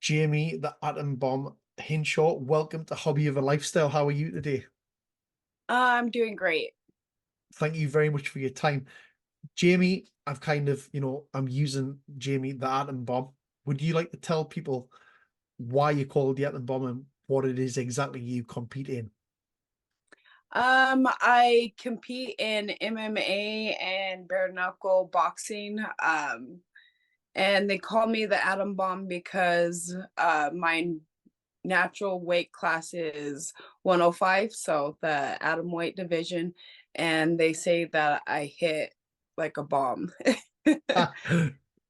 Jayme, the Atom Bomb Hinshaw. Welcome to Hobby of a Lifestyle. How are you today? I'm doing great. Thank you very much for your time. Jayme, I've kind of, I'm using Jayme, the Atom Bomb. Would you like to tell people why you call the Atom Bomb and what it is exactly you compete in? I compete in MMA and bare knuckle boxing. And they call me the Atom Bomb because my natural weight class is 105, so the atom weight division, and they say that I hit like a bomb.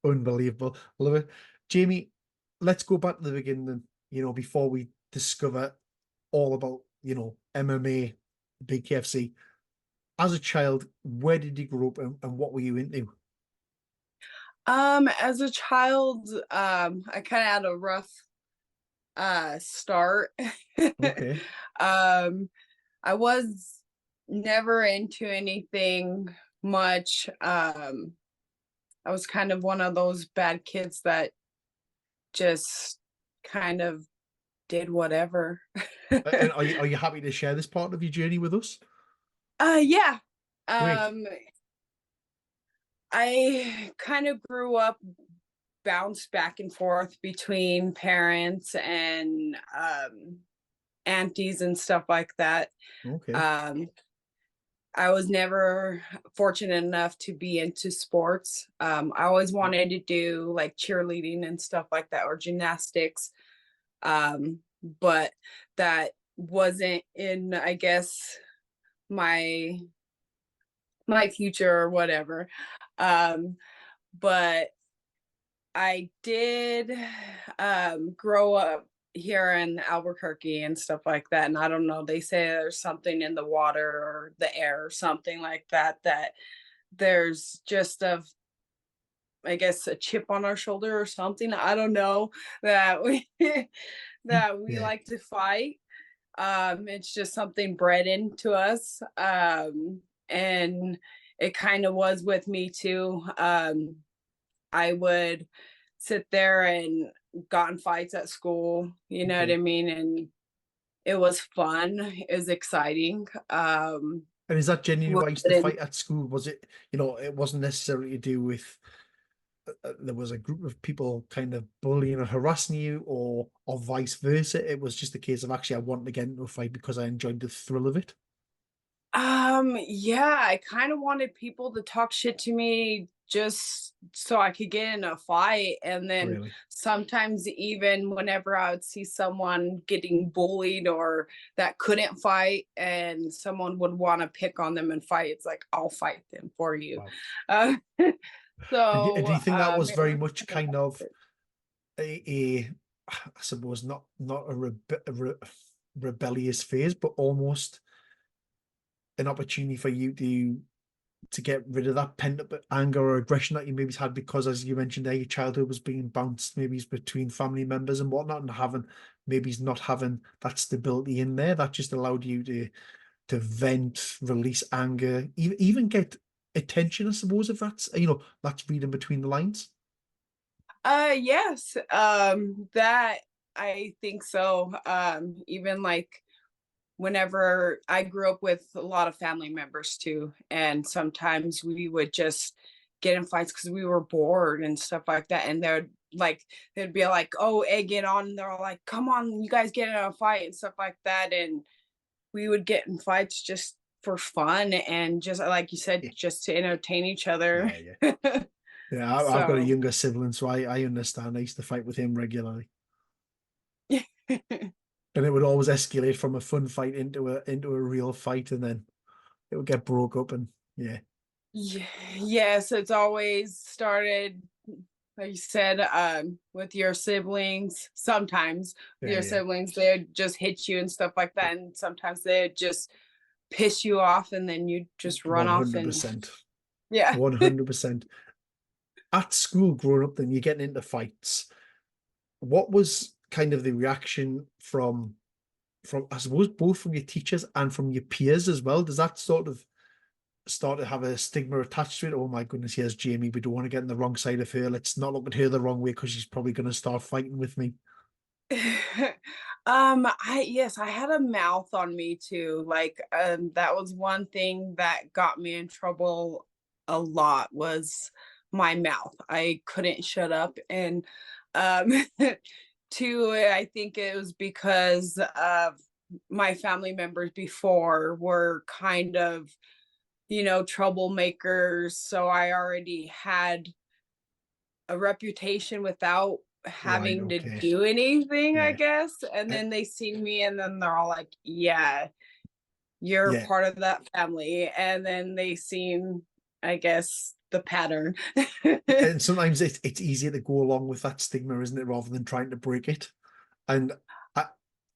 Unbelievable. Love it. Jayme, let's go back to the beginning, before we discover all about, MMA, big KFC. As a child, where did you grow up and what were you into? As a child, I kind of had a rough start. Okay. um I was never into anything much. I was kind of one of those bad kids that just kind of did whatever. And are you happy to share this part of your journey with us? Yeah. Great. Um I kind of grew up bounced back and forth between parents and aunties and stuff like that. Okay. Um I was never fortunate enough to be into sports. I always wanted to do like cheerleading and stuff like that or gymnastics. But that wasn't in, I guess, my my future or whatever. Um, but I did grow up here in Albuquerque and stuff like that. And I don't know, they say there's something in the water or the air or something like that, that there's just a, I guess, a chip on our shoulder or something. I don't know that we that we Yeah. like to fight. It's just something bred into us. And it kind of was with me too. I would sit there and got in fights at school, you know what I Okay. mean? And it was fun, it was exciting. And is that genuinely Was why you used to it fight at school? Was it, it wasn't necessarily to do with there was a group of people kind of bullying or harassing you, or vice versa. It was just a case of actually I wanted to get into a fight because I enjoyed the thrill of it. Yeah, I kind of wanted people to talk shit to me just so I could get in a fight. And then Really? sometimes, even whenever I would see someone getting bullied or that couldn't fight, and someone would want to pick on them and fight, it's like, I'll fight them for you. Wow. Uh, And do so, you think that was it very was much kind of kind of a I suppose not a rebellious phase, but almost an opportunity for you to get rid of that pent up anger or aggression that you maybe had because, as you mentioned there, your childhood was being bounced maybe between family members and whatnot, and maybe he's not having that stability in there that just allowed you to vent, release anger, even get attention, I suppose, if that's reading between the lines. yes, that I think so. Even like whenever I grew up with a lot of family members too, and sometimes we would just get in fights because we were bored and stuff like that. And they'd be like, "Oh, egg it on," and they're all like, "Come on, you guys get in a fight," and stuff like that. And we would get in fights just for fun and just like you said, Yeah, just to entertain each other. yeah, yeah. Yeah, I've got a So younger sibling, so I understand. I used to fight with him regularly, and it would always escalate from a fun fight into a real fight, and then it would get broke up, and yeah, yes, it's always started, like you said, with your siblings. Sometimes with yeah, your yeah. siblings, they'd just hit you and stuff like that. And sometimes they'd just piss you off and then you just run off and 100%. yeah. 100%. At school growing up, then you're getting into fights. What was kind of the reaction from I suppose both from your teachers and from your peers as well? Does that sort of start to have a stigma attached to it? Oh my goodness, here's Jayme. We don't want to get in the wrong side of her. Let's not look at her the wrong way because she's probably going to start fighting with me. I had a mouth on me too. Like, that was one thing that got me in trouble a lot was my mouth. I couldn't shut up. And um two, I think it was because my family members before were kind of, troublemakers. So I already had a reputation without Right. having to Okay. do anything, I Yeah. guess. And Uh, then they see me and then they're all like, yeah, you're yeah. part of that family. And then they seen, I guess, the pattern. And sometimes it's easier to go along with that stigma, isn't it, rather than trying to break it. And I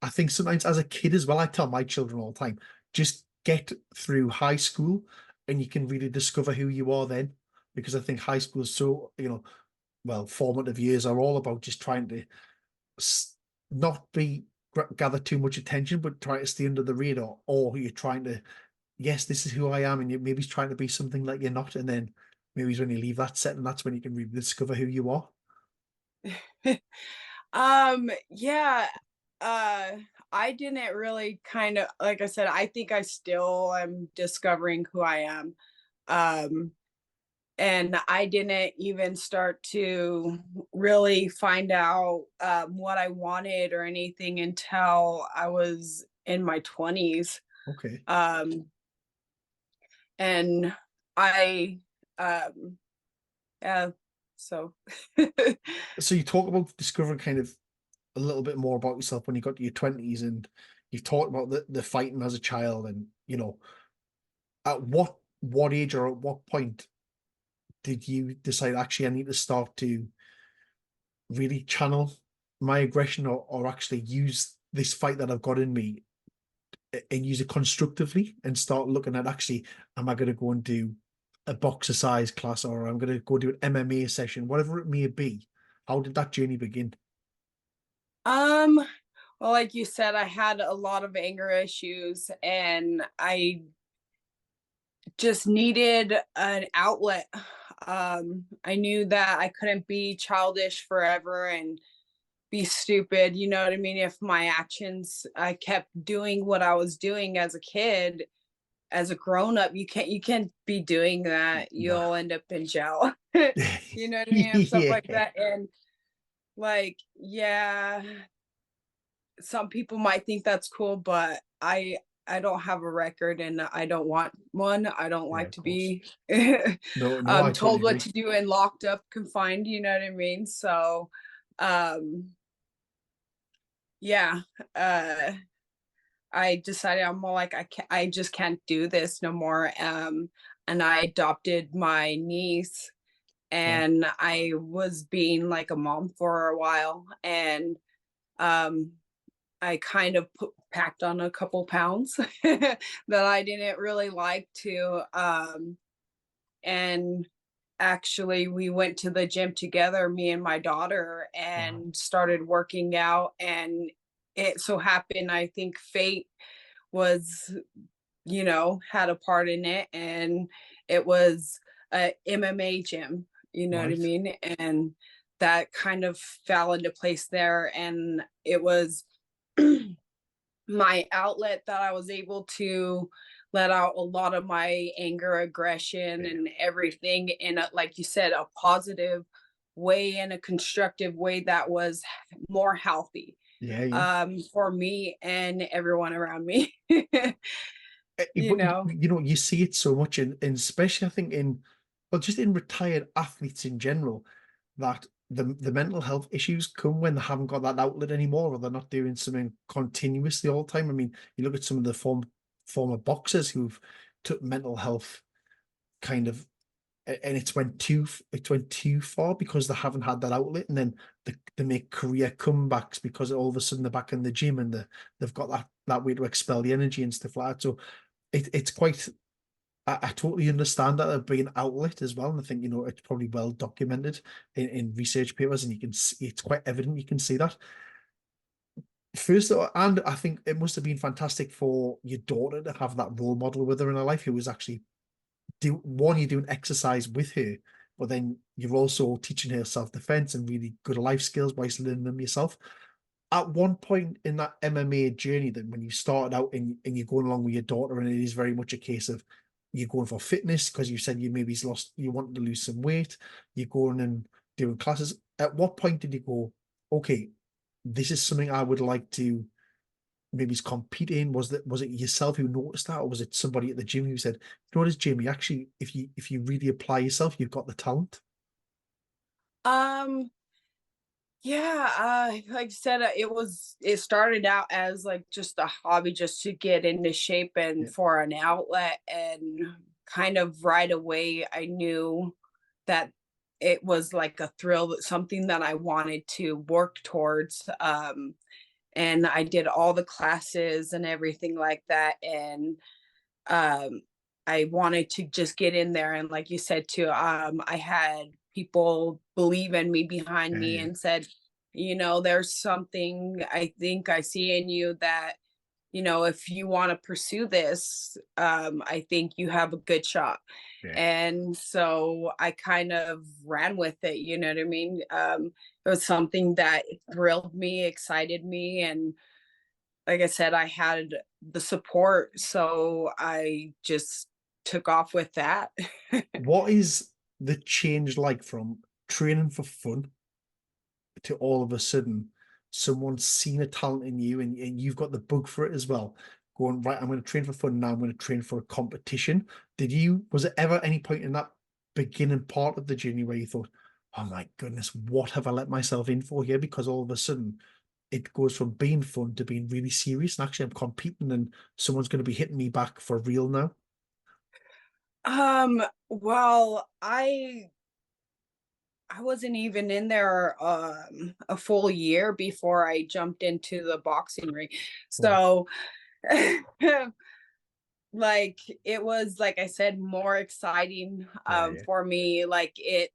I think sometimes as a kid as well, I tell my children all the time, just get through high school and you can really discover who you are then. Because I think high school is so, well, formative years are all about just trying to not be gather too much attention, but try to stay under the radar, or you're trying to, yes, this is who I am, and you maybe trying to be something that you're not, and then maybe when you leave that set, and that's when you can really discover who you are. Yeah, uh, I didn't really kind of, like I said, I think I still am discovering who I am. Um, and I didn't even start to really find out what I wanted or anything until I was in my 20s. Okay. Um, and I, um, yeah, so So you talk about discovering kind of a little bit more about yourself when you got to your 20s, and you've talked about the fighting as a child, and at what age or at what point did you decide actually I need to start to really channel my aggression, or actually use this fight that I've got in me and use it constructively, and start looking at, actually, am I going to go and do a boxercise class, or I'm going to go do an MMA session, whatever it may be? How did that journey begin? um well, like you said, I had a lot of anger issues and I just needed an outlet. I knew that I couldn't be childish forever and be stupid, you know what I mean? If my actions, I kept doing what I was doing as a kid, as a grown up, you can't be doing that. Nah. You'll end up in jail. You know what I mean? And stuff like Yeah. that. And like, yeah, some people might think that's cool, but I don't have a record and I don't want one. I don't Yeah, like of to course. be No, no, I totally told what agree. to do and locked up, confined, you know what I mean? So um yeah, uh I decided I'm more like I just can't do this no more. And I adopted my niece Wow. and I was being like a mom for a while and um I kind of packed on a couple pounds that I didn't really like to. And actually, we went to the gym together, me and my daughter, Wow. and started working out. And it so happened, I think fate was, had a part in it. And it was a MMA gym, you know what I Right. mean? And that kind of fell into place there. And it was my outlet that I was able to let out a lot of my anger, aggression, Yeah. and everything in a, like you said, a positive way and a constructive way that was more healthy Yeah, yeah. for me and everyone around me. you But know. you see it so much in especially, I think, in, well, just in retired athletes in general, that the mental health issues come when they haven't got that outlet anymore, or they're not doing something continuously all the time. I mean, you look at some of the former boxers who've took mental health kind of, and it went too far because they haven't had that outlet, and then they make career comebacks because all of a sudden they're back in the gym, and they've got that way to expel the energy and stuff like that. So it's quite, I totally understand that there being an outlet as well, and I think it's probably well documented in research papers, and you can see it's quite evident. You can see that first, and I think it must have been fantastic for your daughter to have that role model with her in her life, who was actually you're doing exercise with her, but then you're also teaching her self defense and really good life skills whilst learning them yourself. at one point in that MMA journey, then when you started out and you're going along with your daughter, and it is very much a case of you're going for fitness because you said you maybe lost, you wanted to lose some weight, you're going and doing classes. At what point did you go, okay, this is something I would like to maybe compete in? Was it yourself who noticed that, or was it somebody at the gym who said, you know what, is Jayme, actually, if you really apply yourself, you've got the talent? Um, yeah, like I said, it started out as like just a hobby just to get into shape and Yeah, for an outlet, and kind of right away I knew that it was like a thrill, something that I wanted to work towards. And I did all the classes and everything like that, and um I wanted to just get in there, and like you said too, I had people believe in me behind yeah, me yeah, and said, there's something I think I see in you that, if you want to pursue this, I think you have a good shot. yeah. And so I kind of ran with it, you know what I mean? It was something that thrilled me, excited me, and like I said, I had the support, so I just took off with that. What is the change like from training for fun to all of a sudden someone's seen a talent in you, and you've got the bug for it as well? Going, right, I'm going to train for fun now, I'm going to train for a competition. Was it ever any point in that beginning part of the journey where you thought, oh my goodness, what have I let myself in for here? Because all of a sudden it goes from being fun to being really serious, and actually I'm competing and someone's going to be hitting me back for real now. Well, I wasn't even in there a full year before I jumped into the boxing ring. Wow. So like it was, like I said, more exciting Yeah, yeah, for me. Like it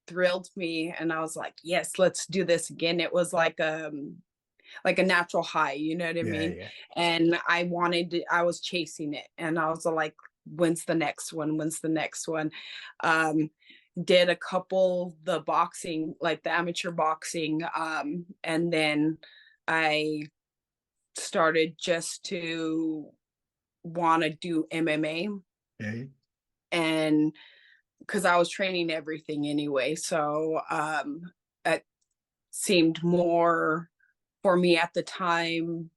thrilled me, and I was like, yes, let's do this again. It was like a natural high, you know what I yeah, mean? yeah, And I was chasing it, and I was like, when's the next one? When's the next one? Um, did a couple the boxing, like the amateur boxing, and then I started just to want to do MMA, yeah, and because I was training everything anyway, so it seemed more for me at the time,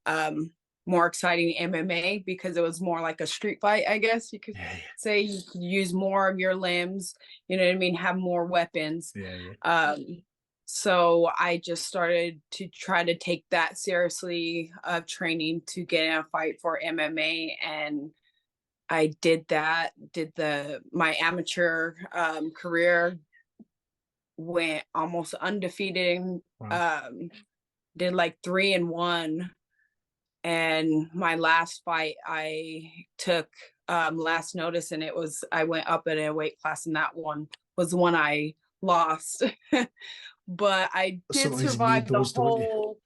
um, more exciting MMA, because it was more like a street fight, I guess you could yeah, say. You could use more of your limbs, you know what I mean, have more weapons. yeah, yeah, So I just started to try to take that seriously of training to get in a fight for MMA, and I did that, did the my amateur career, went almost undefeated, wow, um, did like 3-1. And my last fight I took last notice, and I went up in a weight class, and that one was the one I lost. But I did sometimes you need survive those, don't you?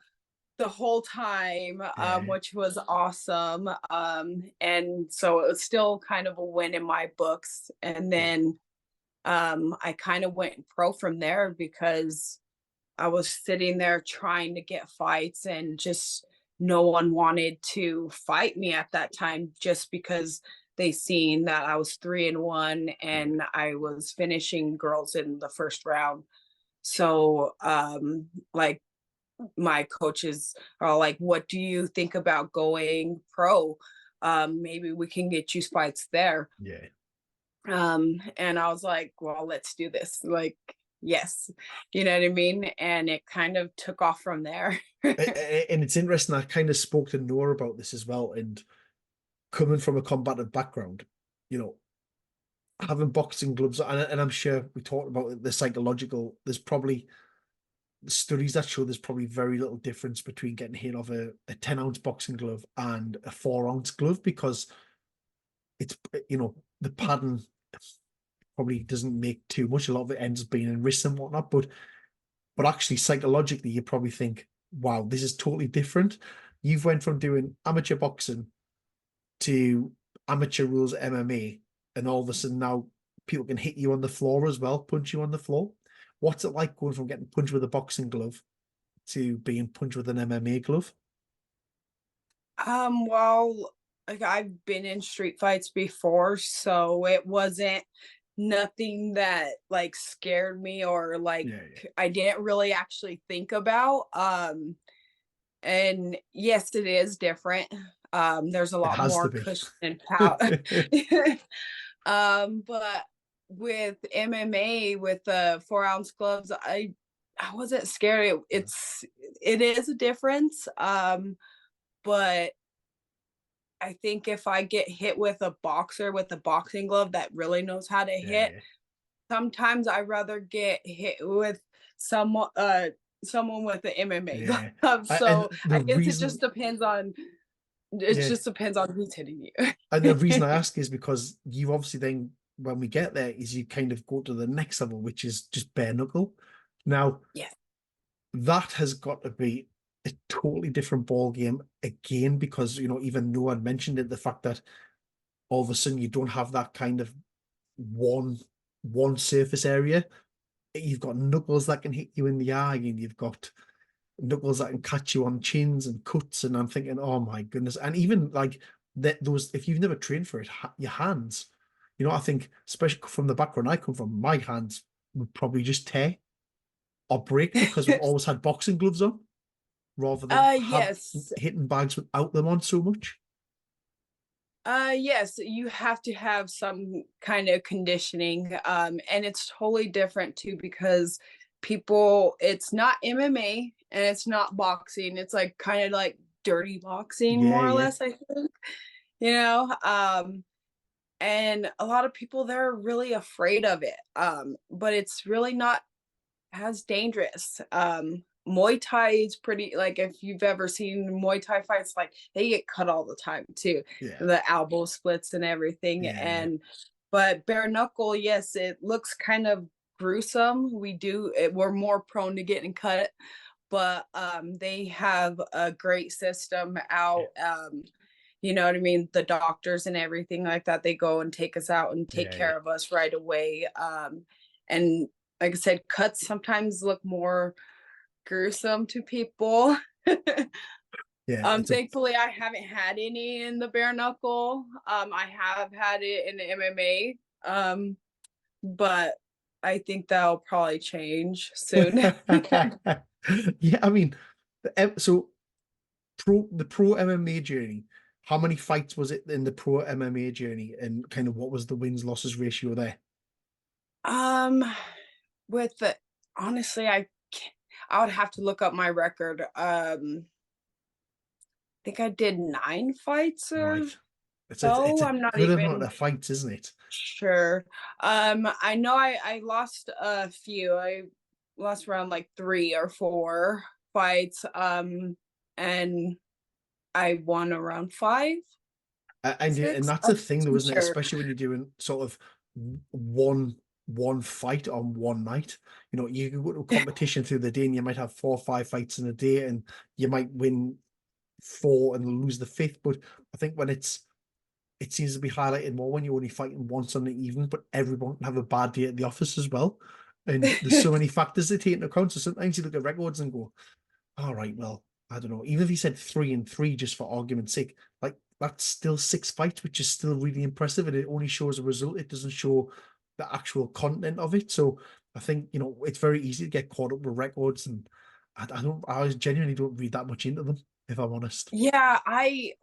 the whole time, Yeah, which was awesome. And so it was still kind of a win in my books. And yeah, then I kind of went pro from there, because I was sitting there trying to get fights, and just no one wanted to fight me at that time, just because they seen that I was 3-1 yeah, and I was finishing girls in the first round. So like my coaches are all like, what do you think about going pro? Maybe we can get you fights there. yeah. And I was like, well, let's do this. Like, yes, you know what I mean? And it kind of took off from there. And it's interesting. I kind of spoke to Noah about this as well. And coming from a combative background, you know, having boxing gloves, and I'm sure we talked about the psychological. There's probably studies that show there's probably very little difference between getting hit off a 10-ounce boxing glove and a 4-ounce glove, because it's, the padding probably doesn't make too much. A lot of it ends up being in wrists and whatnot, but actually psychologically you probably think, wow, this is totally different. You've went from doing amateur boxing to amateur rules MMA, and all of a sudden now people can hit you on the floor as well, punch you on the floor. What's it like going from getting punched with a boxing glove to being punched with an MMA glove? Well, like I've been in street fights before, so it wasn't nothing that like scared me or like Yeah, yeah. I didn't really actually think about. And yes, it is different. There's a It lot has to more be. cushion and power. But with MMA with the 4 ounce gloves, I wasn't scared. It is a difference. But I think if I get hit with a boxer with a boxing glove that really knows how to Yeah, hit, yeah, sometimes I'd rather get hit with someone someone with an MMA yeah. glove. And So the I guess it reason, just depends on yeah, who's hitting you. and the reason I ask is because you obviously then, when we get there, is you kind of go to the next level, which is just bare knuckle. Now, Yes. that has got to be a totally different ball game again, because even no one mentioned it, the fact that all of a sudden you don't have that kind of one one surface area. You've got knuckles that can hit you in the eye, and you've got knuckles that can catch you on chins and cuts. And I'm thinking, oh my goodness. And even like that, those, if you've never trained for it, your hands, I think, especially from the background I come from, my hands would probably just tear or break because we've always had boxing gloves on rather than have Yes. hitting bags without them on so much. Yes, you have to have some kind of conditioning. And it's totally different too because it's not MMA and it's not boxing. It's like kind of like dirty boxing, Yeah, more or yeah, less, I think, you know. And a lot of people they're really afraid of it. But it's really not as dangerous. Muay Thai is pretty like if you've ever seen Muay Thai fights, like they get cut all the time too. yeah, The elbow splits and everything. yeah, yeah, And but bare knuckle, yes, it looks kind of gruesome. We're more prone to getting cut, but they have a great system yeah, out. You know what I mean? The doctors and everything like that, they go and take us out and take yeah, yeah. care of us right away. And like I said, cuts sometimes look more gruesome to people. Yeah, it's a Thankfully, I haven't had any in the bare knuckle. I have had it in the MMA, but I think that'll probably change soon. yeah. I mean, so the pro MMA journey. How many fights was it in the pro MMA journey, and kind of what was the wins losses ratio there? um, with the honestly, I would have to look up my record. I think I did 9 fights or Right. It's so. a I'm not good amount even of fights, isn't it? sure. I know I lost a few. I lost around like 3 or 4 fights. And I won around five, And six. that's the I'm thing, though, too isn't it? sure. Especially when you're doing sort of one fight on one night. You can go to a competition through the day, and you might have 4 or 5 fights in a day, and you might win four and lose the fifth. But I think when it seems to be highlighted more when you're only fighting once on the evening, but everyone can have a bad day at the office as well. And there's so many factors they take into account. So sometimes you look at records and go, all right, well, I don't know. Even if he said 3-3, just for argument's sake, like that's still 6 fights, which is still really impressive. And it only shows a result. It doesn't show the actual content of it. So I think, it's very easy to get caught up with records. And I genuinely don't read that much into them, if I'm honest. Yeah, I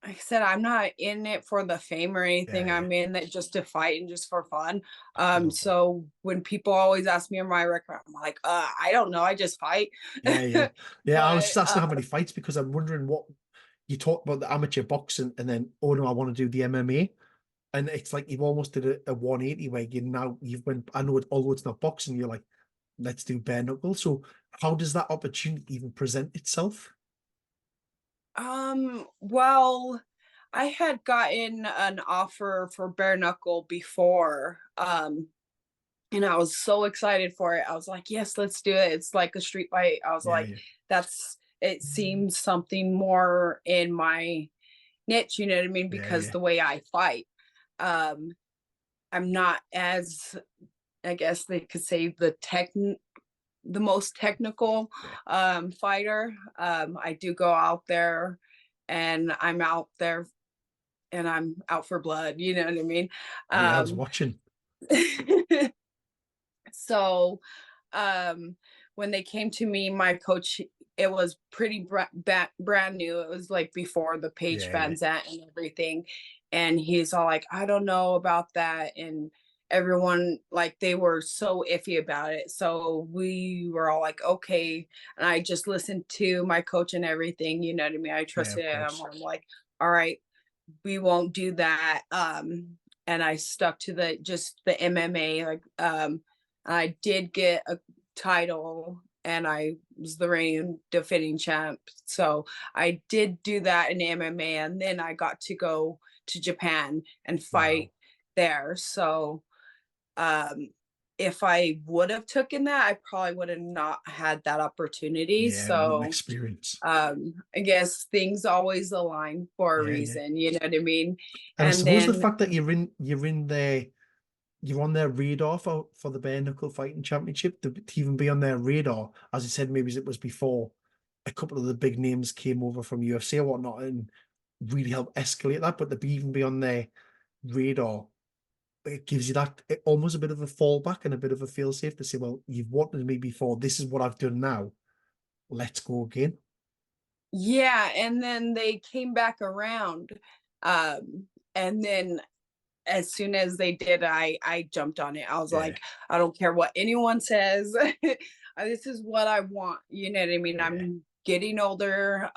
like I said, I'm not in it for the fame or Yeah, anything. yeah. I'm in it just to fight and just for fun. I love that. So when people always ask me on my record, I'm like, I don't know, I just fight. Yeah, yeah. Yeah, I was But just asking how many fights, because I'm wondering what you talk about, the amateur boxing, and then, oh no, I want to do the MMA. And it's like you've almost did a 180 where you've went, I know although it's not boxing, you're like, let's do bare knuckle. So how does that opportunity even present itself? well, I had gotten an offer for bare knuckle before. And I was so excited for it. I was like, yes, let's do it. It's like a street fight. I was Yeah, like, yeah, it seems something more in my niche, you know what I mean? yeah, Because yeah, the way I fight, um, I'm not as, I guess they could say, the the most technical Yeah. fighter. I do go out there and I'm out there and I'm out for blood, you know what I mean? Oh yeah, I was Um, watching. so um, when they came to me, my coach, it was pretty brand new. It was like before the Page Yeah, Van yeah, Zant and everything. And he's all like, I don't know about that. And everyone, like, they were so iffy about it. So we were all like, okay. And I just listened to my coach and everything. You know what I mean? I yeah, trusted of him. course. I'm like, all right, we won't do that. And I stuck to the just the MMA. Like, I did get a title, and I was the reigning defending champ. So I did do that in MMA, and then I got to go to Japan and Wow. fight there. So um, if I would have taken that, I probably would have not had that opportunity. Yeah, what an So experience. I guess things always align for a Yeah, yeah. reason, you know what I mean? And I And suppose the then fact that you're in there, you're on their radar for the bare knuckle fighting championship to even be on their radar, as you said, maybe it was before a couple of the big names came over from UFC or whatnot and really help escalate that, but to even be on their radar, it gives you that almost a bit of a fallback and a bit of a feel safe to say, well, you've wanted me before, this is what I've done now. Let's go again. yeah, and then they came back around. And then as soon as they did, I jumped on it. I was Yeah, like, I don't care what anyone says. This is what I want. You know what I mean? yeah. I'm getting older.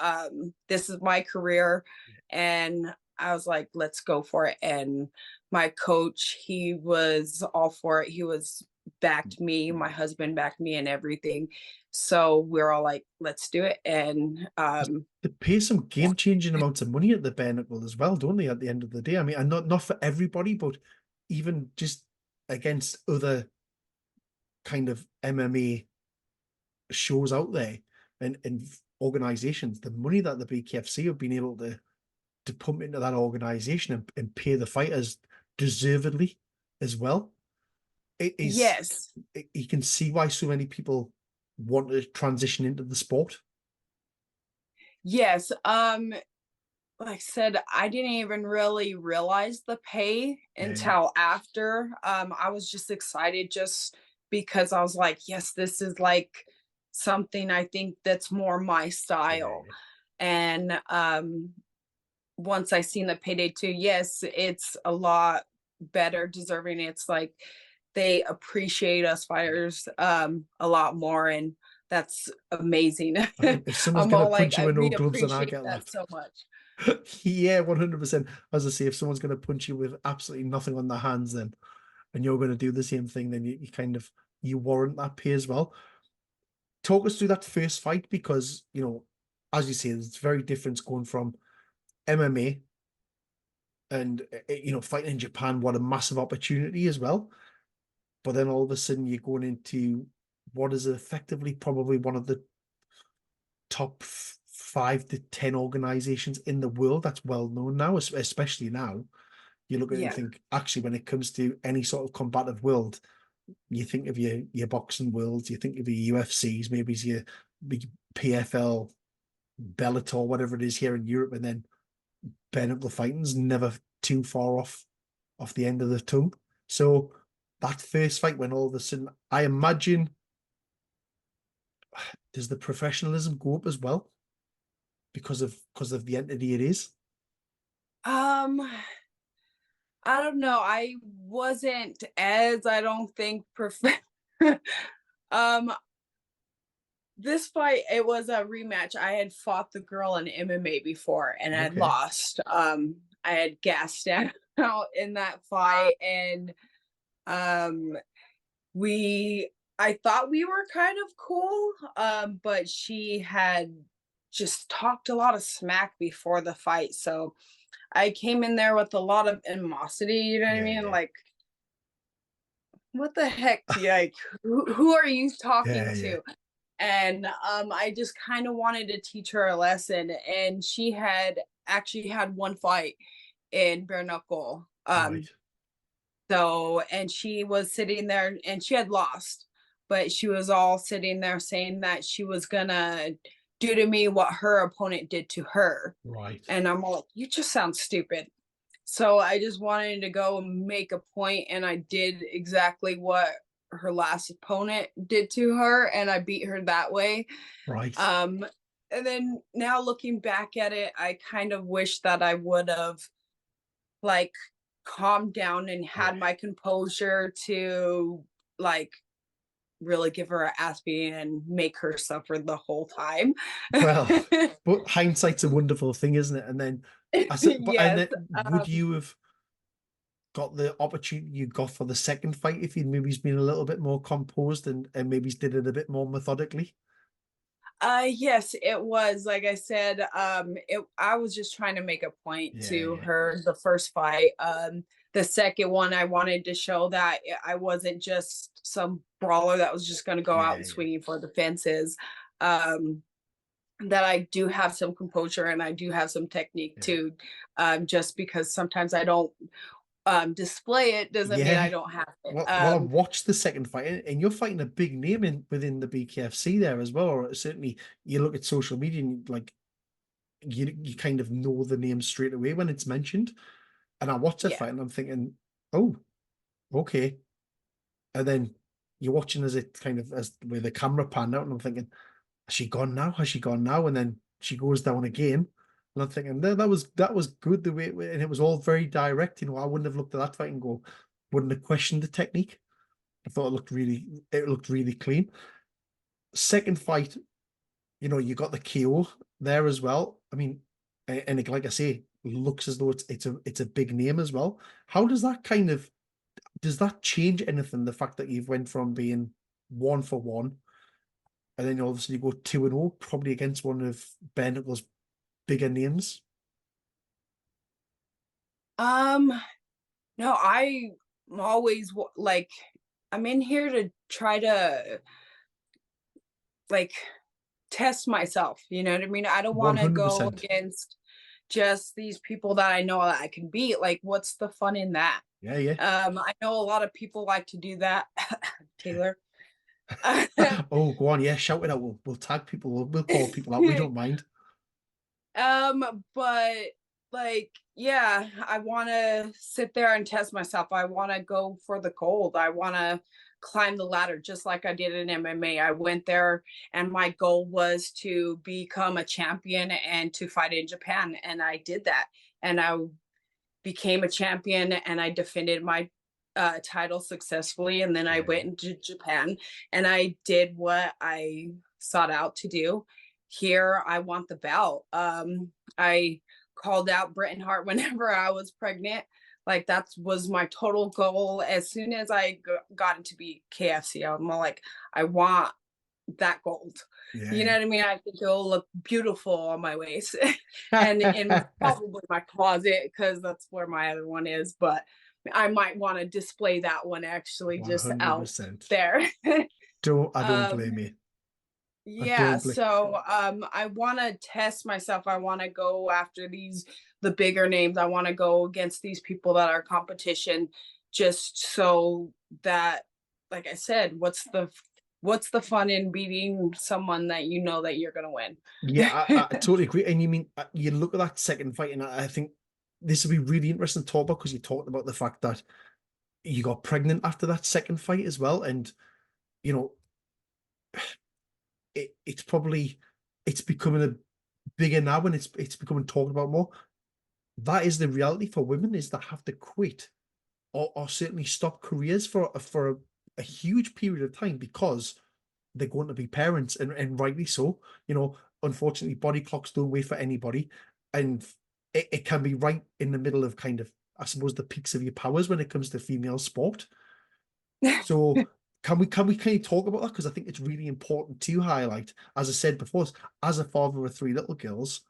This is my career. And I was like, let's go for it. And my coach, he was all for it. He was backed me, my husband backed me and everything. So we're all like, let's do it. And They pay some game-changing amounts of money at the bare knuckle as well, don't they? At the end of the day, I mean, and not for everybody, but even just against other kind of MMA shows out there and organizations, the money that the BKFC have been able to pump into that organization and pay the fighters deservedly as well. It is yes, you can see why so many people want to transition into the sport. yes. Like I said, I didn't even really realize the pay Yeah, until after. I was just excited just because I was like, yes, this is like something I think that's more my style. yeah, And once I seen the payday too, yes, it's a lot better deserving. It's like they appreciate us yeah. fighters a lot more, and that's amazing. I mean, if someone's I'm gonna all like, punch you in no we gloves, then I appreciate get that that. so much. Yeah, 100%. As I say, if someone's going to punch you with absolutely nothing on their hands, then and you're going to do the same thing, then you kind of you warrant that pay as well. Talk us through that first fight because as you say, it's very different going from MMA and fighting in Japan. What a massive opportunity as well. But then all of a sudden, you're going into what is effectively probably one of the top 5 to 10 organizations in the world that's well known now, especially now. You look at it and Yeah. think, actually, when it comes to any sort of combative world, you think of your boxing worlds, you think of your UFCs, maybe it's your big PFL, Bellator, whatever it is here in Europe, and then bare knuckle fighting's never too far off the end of the tongue. So that first fight, when all of a sudden, I imagine, does the professionalism go up as well because of the entity it is? Um, I don't know. I wasn't as I don't think um this fight, it was a rematch. I had fought the girl in MMA before and I Okay, lost. I had gassed out in that fight, and um we I thought we were kind of cool, but she had just talked a lot of smack before the fight. So I came in there with a lot of animosity, you know what I yeah, mean? yeah, Like, what the heck? Like, who are you talking yeah, yeah. to? And I just kind of wanted to teach her a lesson. And she had actually had one fight in bare knuckle. Right. So, and she was sitting there and she had lost, but she was all sitting there saying that she was gonna do to me what her opponent did to her. Right. And I'm all like, you just sound stupid. So I just wanted to go and make a point, and I did exactly what her last opponent did to her, and I beat her that way. Right. Um, and then now looking back at it, I kind of wish that I would have like calmed down and Yeah. had my composure to like really give her a ass beating and make her suffer the whole time. Well, but hindsight's a wonderful thing, isn't it? And then I said, but and Yes. then would you have got the opportunity you got for the second fight if you'd maybe been a little bit more composed and maybe did it a bit more methodically? Yes, it was. Like I said, I was just trying to make a point Yeah, to yeah, her the first fight. The second one, I wanted to show that I wasn't just some brawler that was just going to go out yeah, and yeah, swinging for the fences. Um, that I do have some composure and I do have some technique yeah. too. Just because sometimes I don't display it doesn't mean I Yeah. don't have it. Well, I watched the second fight, and you're fighting a big name in within the BKFC there as well. Or certainly, you look at social media and like you kind of know the name straight away when it's mentioned. And I watched that Yeah. fight, and I'm thinking, oh, okay. And then you're watching as it kind of as with the camera panned out, and I'm thinking, has she gone now? Has she gone now? And then she goes down again. And I'm thinking, no, that was good the way and it was all very direct. I wouldn't have looked at that fight and go, wouldn't have questioned the technique. I thought it looked really clean. Second fight, you got the KO there as well. I mean, and like I say, looks as though it's a big name as well. How does that change anything? The fact that you've went from being 1 for 1, and then obviously you go 2-0, probably against one of bare knuckles' bigger names. Um, no, I'm always like I'm in here to try to like test myself. You know what I mean? I don't want to go 100%. against just these people that I know that I can beat. Like, what's the fun in that? Yeah, yeah. I know a lot of people like to do that. Taylor. Oh, go on. Yeah, shout it out. We'll tag people. We'll call people out. We don't mind. But like, yeah, I want to sit there and test myself. I want to go for the gold. I want to climb the ladder just like I did in MMA. I went there and my goal was to become a champion and to fight in Japan. And I did that. And I became a champion and I defended my title successfully. And then I Yeah, went into Japan and I did what I sought out to do. Here, I want the belt. I called out Britain Hart whenever I was pregnant. Like that was my total goal. As soon as I got into KFC, I'm like, I want that gold. You know yeah, what I mean? I think it'll look beautiful on my waist and in yeah. probably my closet because that's where my other one is. But I might want to display that one actually just out 100%. there. I don't um, blame you. I yeah, don't blame. so I want to test myself. I want to go after the bigger names. I want to go against these people that are competition just so that like I said, what's the fun in beating someone that you know that you're going to Yeah, I win? totally agree. And you mean you look at that second fight, and I think this would be really interesting to talk about because you talked about the fact that you got pregnant after that second fight as well, and you know it's becoming a bigger now, and it's becoming talked about more. That is the reality for women, is they have to quit or certainly stop careers for a huge period of time because they're going to be parents, and rightly so. Unfortunately, body clocks don't wait for anybody, and it can be right in the middle of kind of, I suppose, the peaks of your powers when it comes to female sport. So can you talk about that? Because I think it's really important to highlight. As I said before, as a father of three little girls,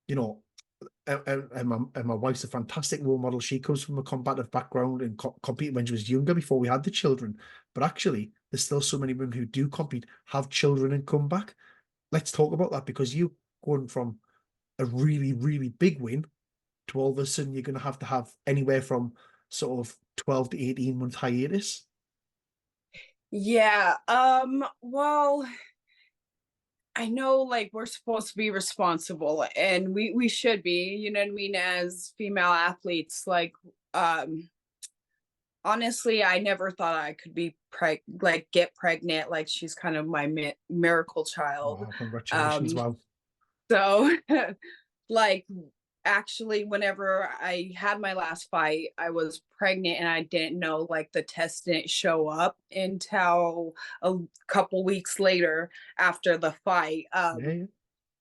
you know, and my wife's a fantastic role model. She comes from a combative background and competed when she was younger before we had the children. But actually, there's still so many women who do compete, have children, and come back. Let's talk about that, because you going from a really, really big win to all of a sudden you're going to have anywhere from sort of 12 to 18 month hiatus. Yeah. Well, I know like we're supposed to be responsible and we should be, you know what I mean, as female athletes. Like um honestly, I never thought I could be like get pregnant. Like she's kind of my miracle child. Oh, congratulations! Um Wow. so like actually whenever I had my last fight, I was pregnant and I didn't know, like the test didn't show up until a couple weeks later after the fight. Yeah, yeah,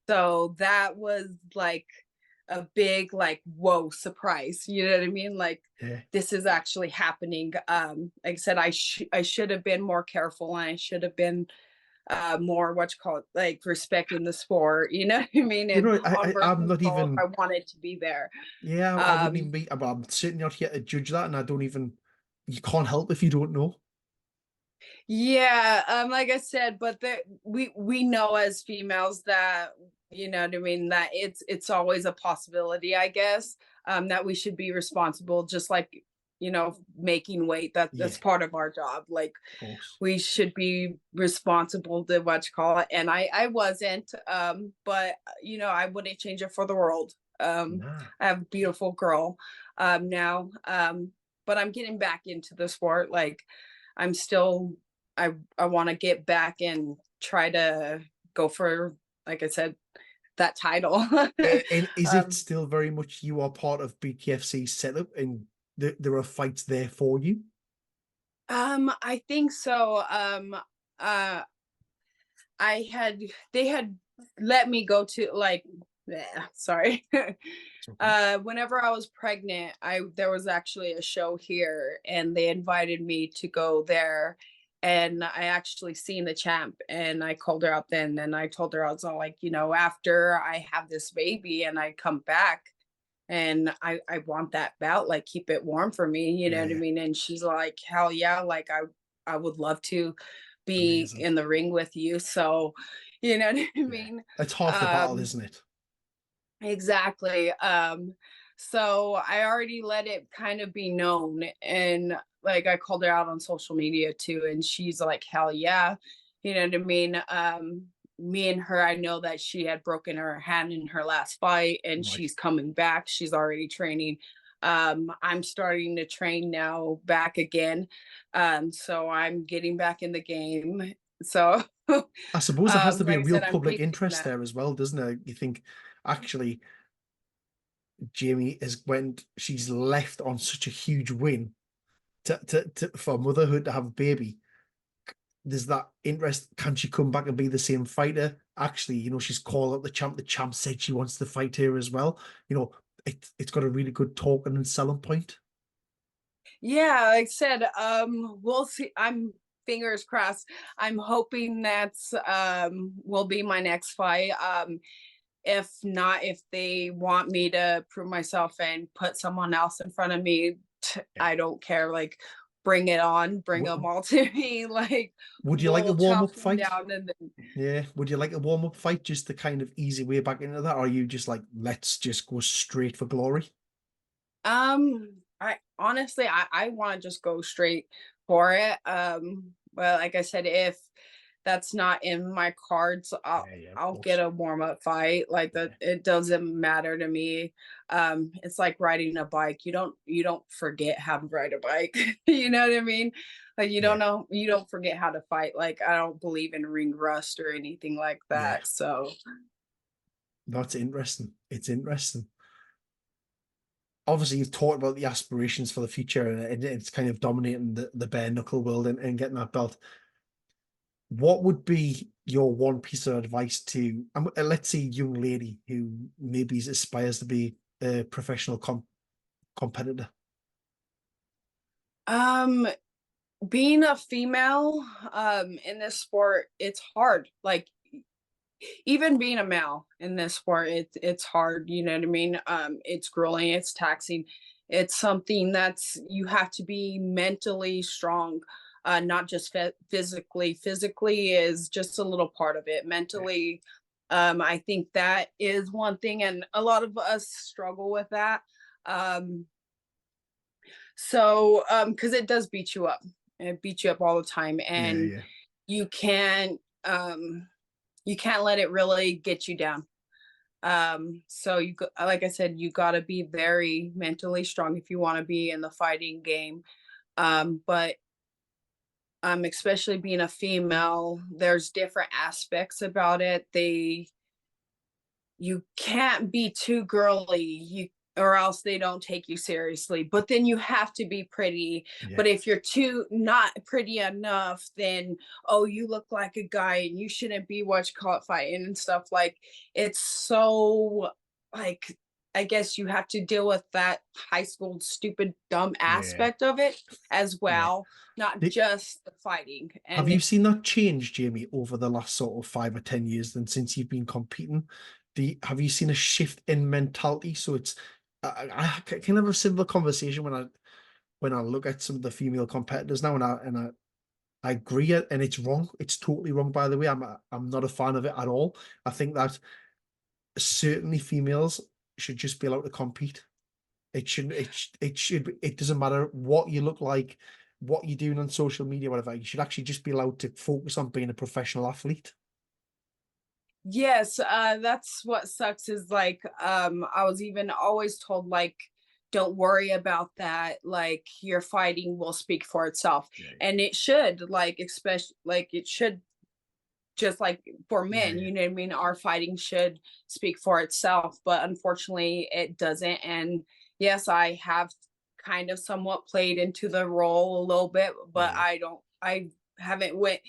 So that was like a big like whoa surprise. You know what I mean? Like yeah. this is actually happening. Like I said, I should have been more careful and I should have been more what you call it, like respecting the sport, you know what I mean? You And know, on birth I'm not control if I even. wanted to be there. Yeah, I wouldn't even Um be. I'm certainly not here to judge that, and I don't even. You can't help if you don't know. yeah, like I said, but we know as females that, you know what I mean, that it's always a possibility, I guess, that we should be responsible, just like, you know, making weight. That's Yeah, part of our job. Like of course. we should be responsible to what you call it. And I wasn't, but you know, I wouldn't change it for the world. Nah. I have a beautiful girl now. But I'm getting back into the sport. Like I'm still I want to get back and try to go for, like I said, that title. And is it um, still very much you are part of BTFC setup, and there are fights there for you? I think so. Uh, I had they had let me go to like sorry. It's okay. Whenever I was pregnant, I there was actually a show here and they invited me to go there, and I actually seen the champ and I called her up then and I told her I was all like, you know, after I have this baby and I come back and I want that belt, like keep it warm for me, you know what I Yeah, mean? And she's like, hell yeah, like I would love to be amazing. in the ring with you. So, you know what I Yeah, mean? it's half the battle, Um, isn't it? exactly. So I already let it kind of be known. And like I called her out on social media too. And she's like, hell yeah. You know what I mean? Me and her, I know that she had broken her hand in her last fight and Right. she's coming back. She's already training. I'm starting to train now back again. So I'm getting back in the game. So I suppose there has to be a like I real said, I'm public pacing interest that. there as well, doesn't it? You think actually Jayme is when she's left on such a huge win for motherhood to have a baby. There's that interest. Can she come back and be the same fighter? Actually, she's called up the champ. The champ said she wants to fight her as well. It's got a really good talking and selling point. Yeah, like I said, we'll see. I'm fingers crossed. I'm hoping that's will be my next fight. If not, if they want me to prove myself and put someone else in front of me, Yeah. I don't care. Like, bring it on, bring them W- all to me. Like, Would you like a we'll warm chop up them fight? down and then Yeah. Would you like a warm up fight just to kind of ease your way back into that? Or are you just like, let's just go straight for glory? I honestly I want to just go straight for it. But like I said, if that's not in my cards, Yeah, yeah, of I'll get course. a warm up fight. Like that, Yeah, it doesn't matter to me. It's like riding a bike. You don't forget how to ride a bike. You know what I mean? Like yeah, you don't forget how to fight. Like I don't believe in ring rust or anything like yeah. that. So That's interesting. It's interesting. Obviously, you've talked about the aspirations for the future, and it's kind of dominating the bare knuckle world and getting that belt. What would be your one piece of advice to, let's say, a young lady who maybe aspires to be a professional competitor? um being a female in this sport, it's hard. Like even being a male in this sport, it's hard, you know what I mean? It's grueling, it's taxing. It's something that's you have to be mentally strong, not just physically. Physically is just a little part of it. Yeah, Mentally, I think that is one thing, and a lot of us struggle with that. Um, because it does beat you up. and beat you up all the time, Yeah, and yeah, you can't um you can't let it really get you down. So like I said, you got to be very mentally strong if you want to be in the fighting game. But especially being a female, there's different aspects about it. You can't be too girly, or else they don't take you seriously. But then you have to be pretty. yeah, But if you're too not pretty enough, then oh, you look like a guy and you shouldn't be what you call it fighting and stuff. Like it's so like I guess you have to deal with that high school stupid dumb yeah, aspect of it as yeah. well, not just the fighting. Have And you seen that change, Jamie, over the last sort of 5 or 10 years then since you've been competing? Have you seen a shift in mentality? So it's I can have a similar conversation when I look at some of the female competitors now, and I agree, and it's wrong. It's totally wrong, by the way. I'm not a fan of it at all. I think that certainly females should just be allowed to compete. It doesn't matter what you look like, what you're doing on social media, whatever. You should actually just be allowed to focus on being a professional athlete. yes, that's what sucks is like I was even always told like don't worry about that, like your fighting will speak for itself. Yeah, And it should, like especially like it should, just like for yeah, men, yeah, you know what I mean? Our fighting should speak for itself, but unfortunately it doesn't. And yes, I have kind of somewhat played into the role a little bit, but yeah, I haven't went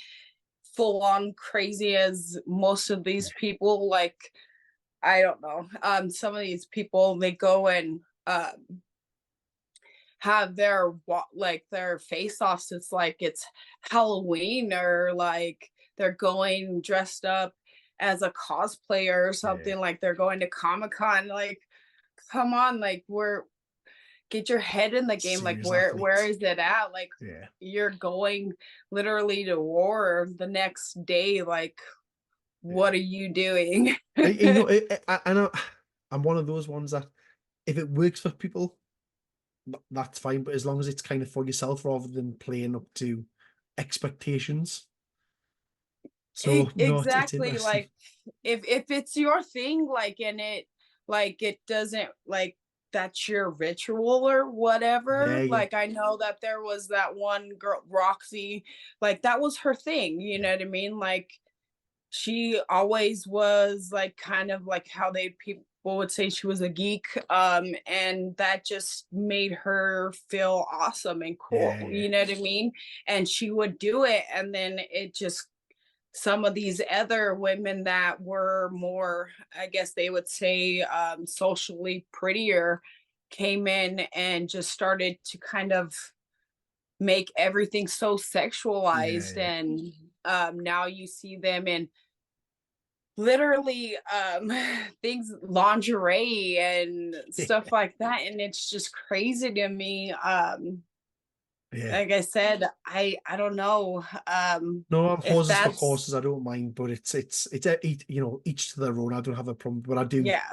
full on crazy as most of these people. Like I don't know. Some of these people they go and have their like their face offs. It's like it's Halloween, or like they're going dressed up as a cosplayer or yeah. something, like they're going to Comic-Con. Like, come on, like we're get your head in the game. Like Serious where athletes. is it at? Like Yeah. you're going literally to war the next day. Like, what Yeah. are you doing? You know, I know I'm one of those ones that if it works for people, that's fine. But as long as it's kind of for yourself rather than playing up to expectations. So no, it's Exactly. interesting. Like if it's your thing, like and it doesn't like that's your ritual or Yeah, whatever. yeah, Like I know that there was that one girl, Roxy, like that was her thing, you yeah, know what I mean? Like she always was like kind of like how they people would say she was a geek, and that just made her feel awesome and yeah, cool, yeah, you know what I mean? And she would do it, and then it just some of these other women that were more, I guess they would say, socially prettier came in and just started to kind of make everything so yeah, sexualized. yeah, And now you see them in literally things, lingerie and yeah. stuff like that. And it's just crazy to me. Yeah. Like I said, I don't know No, I'm if horses for that's courses. I don't mind, but you know, each to their own. I don't have a problem, but yeah.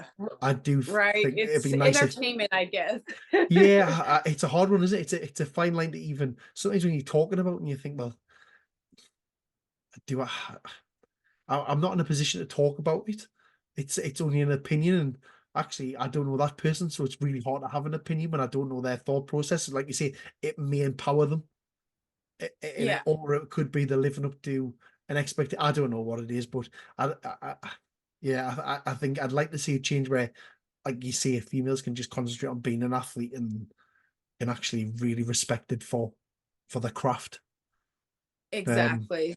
I do Right, think it'd it's be nice if, entertainment, I guess. yeah, it's a hard one, isn't it? It's a fine line to even sometimes when you're talking about and you think, well, do I'm not in a position to talk about it. It's only an opinion, and actually, I don't know that person, so it's really hard to have an opinion when I don't know their thought process. Like you say, it may empower them, Yeah, or it could be they're living up to an expectation. I don't know what it is, but yeah, I think I'd like to see a change where, like you say, females can just concentrate on being an athlete and actually really respected for the craft. Um, exactly.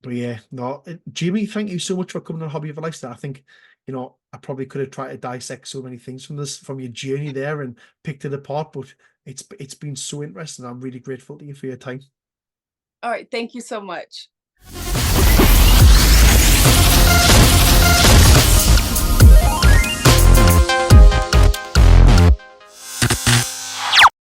but yeah, no, Jimmy, thank you so much for coming on Hobby of a Lifestyle. I think, you know, I probably could have tried to dissect so many things from your journey there and picked it apart, but it's been so interesting. I'm really grateful to you for your time. All right, thank you so much.